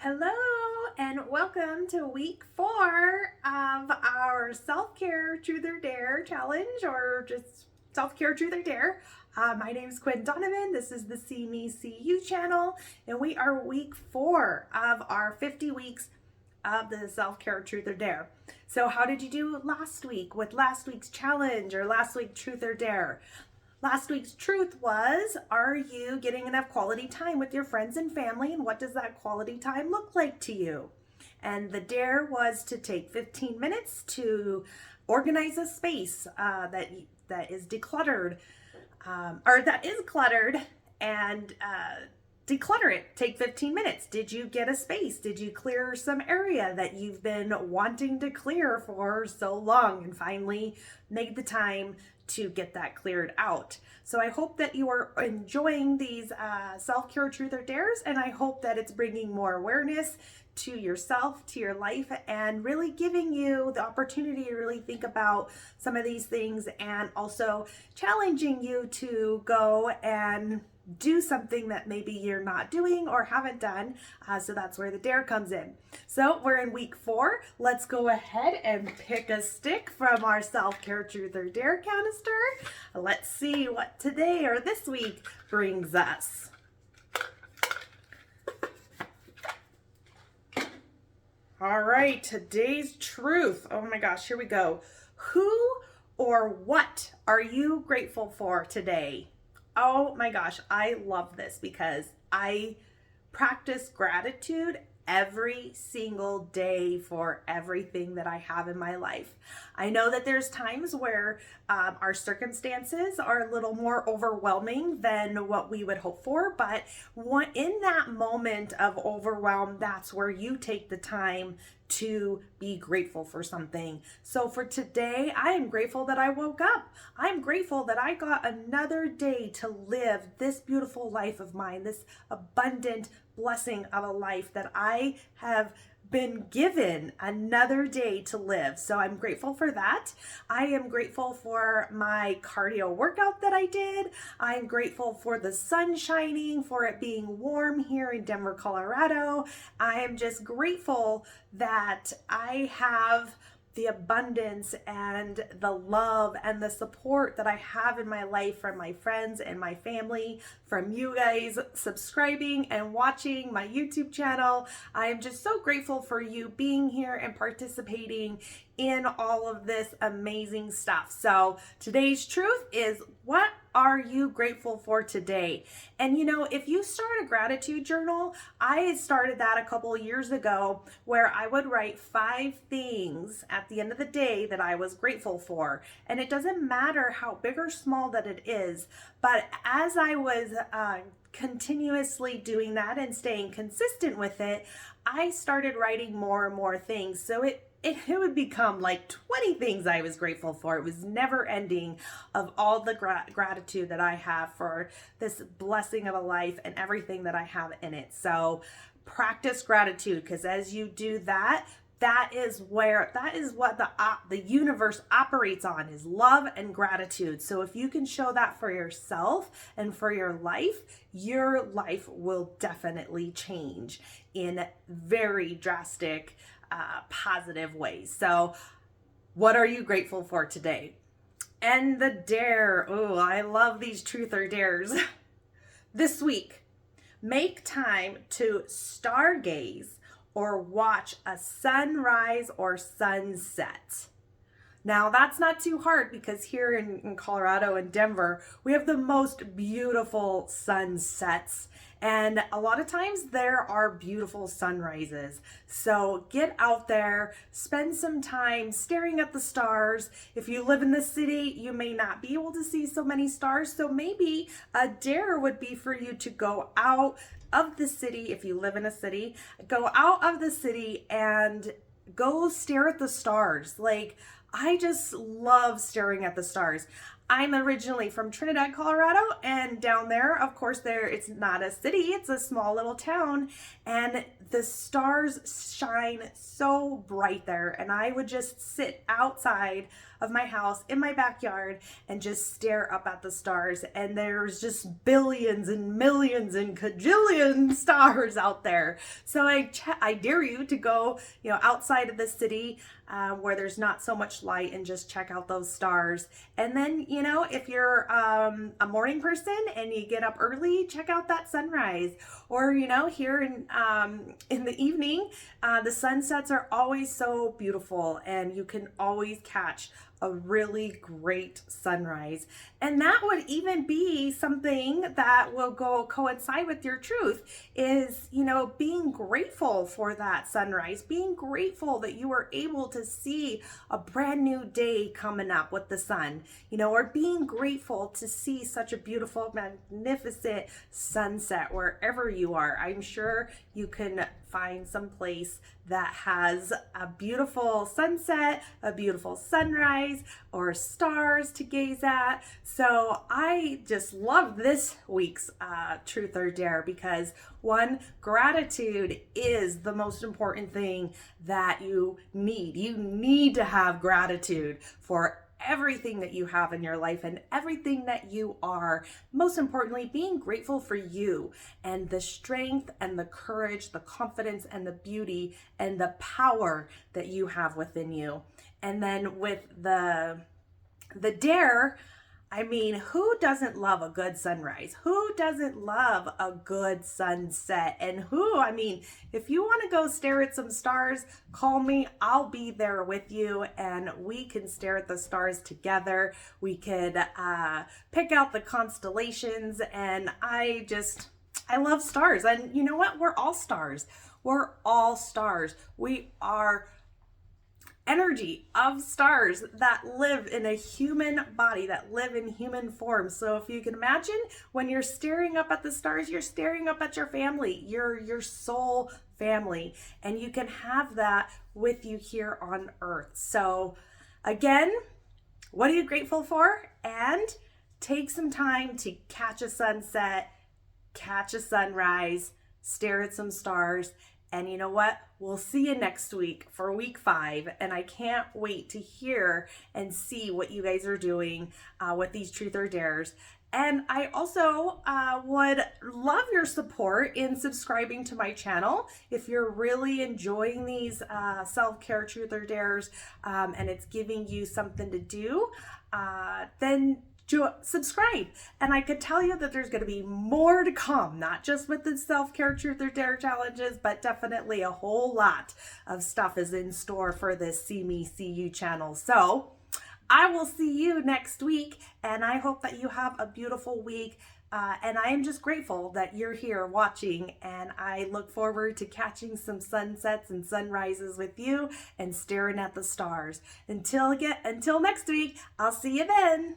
Hello and welcome to week 4 of our self-care truth or dare challenge, or just self-care truth or dare. My name is Quinn Donovan. This is the See Me See You channel, and we are week 4 of our 50 weeks of the self-care truth or dare. So how did you do last week with last week's challenge or last week's truth or dare? Last week's truth was, are you getting enough quality time with your friends and family, and what does that quality time look like to you? And the dare was to take 15 minutes to organize a space that is decluttered, or that is cluttered, and declutter it. Take 15 minutes. Did you get a space? Did you clear some area that you've been wanting to clear for so long and finally made the time to get that cleared out? So I hope that you are enjoying these self-care truth or dares, and I hope that it's bringing more awareness to yourself, to your life, and really giving you the opportunity to really think about some of these things, and also challenging you to go and do something that maybe you're not doing or haven't done. So that's where the dare comes in. So we're in week 4. Let's go ahead and pick a stick from our self-care truth or dare canister. Let's see what today or this week brings us. All right, today's truth. Oh my gosh, here we go. Who or what are you grateful for today? Oh my gosh, I love this because I practice gratitude every single day for everything that I have in my life. I know that there's times where our circumstances are a little more overwhelming than what we would hope for, but in that moment of overwhelm, that's where you take the time to be grateful for something. So for today, I am grateful that I woke up. I'm grateful that I got another day to live this beautiful life of mine, this abundant blessing of a life that I have been given another day to live. So I'm grateful for that. I am grateful for my cardio workout that I did. I'm grateful for the sun shining, for it being warm here in Denver, Colorado. I am just grateful that I have the abundance and the love and the support that I have in my life from my friends and my family, from you guys subscribing and watching my YouTube channel. I am just so grateful for you being here and participating in all of this amazing stuff. So today's truth is, what are you grateful for today? And you know, if you start a gratitude journal, I started that a couple years ago, where I would write 5 things at the end of the day that I was grateful for. And it doesn't matter how big or small that it is, but as I was continuously doing that and staying consistent with it, I started writing more and more things. So it would become like 20 things I was grateful for. It was never ending of all the gratitude that I have for this blessing of a life and everything that I have in it. So practice gratitude, because as you do that, that is what the universe operates on, is love and gratitude. So if you can show that for yourself and for your life will definitely change in very drastic positive ways. So what are you grateful for today? And the dare. Oh, I love these truth or dares. This week, make time to stargaze or watch a sunrise or sunset. Now, that's not too hard, because here in Colorado and Denver, we have the most beautiful sunsets. And a lot of times there are beautiful sunrises. So get out there, spend some time staring at the stars. If you live in the city, you may not be able to see so many stars. So maybe a dare would be for you to go out of the city. If you live in a city, go out of the city and go stare at the stars. Like, I just love staring at the stars. I'm originally from Trinidad, Colorado, and down there, of course, it's not a city, it's a small little town, and the stars shine so bright there. And I would just sit outside of my house in my backyard and just stare up at the stars, and there's just billions and millions and cajillion stars out there. So I dare you to go, outside of the city where there's not so much light, and just check out those stars. And then, if you're a morning person and you get up early, check out that sunrise. Or, here in the evening, the sunsets are always so beautiful, and you can always catch a really great sunrise. And that would even be something that will coincide with your truth is, being grateful for that sunrise, being grateful that you were able to see a brand new day coming up with the sun, or being grateful to see such a beautiful, magnificent sunset wherever you are. I'm sure you can find some place that has a beautiful sunset, a beautiful sunrise, or stars to gaze at. So I just love this week's Truth or Dare because, one, gratitude is the most important thing that you need. You need to have gratitude for everything that you have in your life and everything that you are. Most importantly, being grateful for you and the strength and the courage, the confidence and the beauty and the power that you have within you. And then with the dare, I mean, who doesn't love a good sunrise? Who doesn't love a good sunset? And if you want to go stare at some stars, call me. I'll be there with you, and we can stare at the stars together. We could pick out the constellations, and I love stars. And you know what? We're all stars. We're all stars. We are energy of stars that live in a human body, that live in human form. So if you can imagine, when you're staring up at the stars, you're staring up at your family, your soul family, and you can have that with you here on earth. So again, what are you grateful for? And take some time to catch a sunset, catch a sunrise, stare at some stars. And you know what? We'll see you next week for week 5. And I can't wait to hear and see what you guys are doing with these Truth or Dares. And I also would love your support in subscribing to my channel. If you're really enjoying these self-care Truth or Dares and it's giving you something to do, then subscribe. And I could tell you that there's going to be more to come, not just with the self-care Truth or Dare challenges, but definitely a whole lot of stuff is in store for this See Me, See You channel. So I will see you next week, and I hope that you have a beautiful week. And I am just grateful that you're here watching, and I look forward to catching some sunsets and sunrises with you and staring at the stars. Until next week, I'll see you then.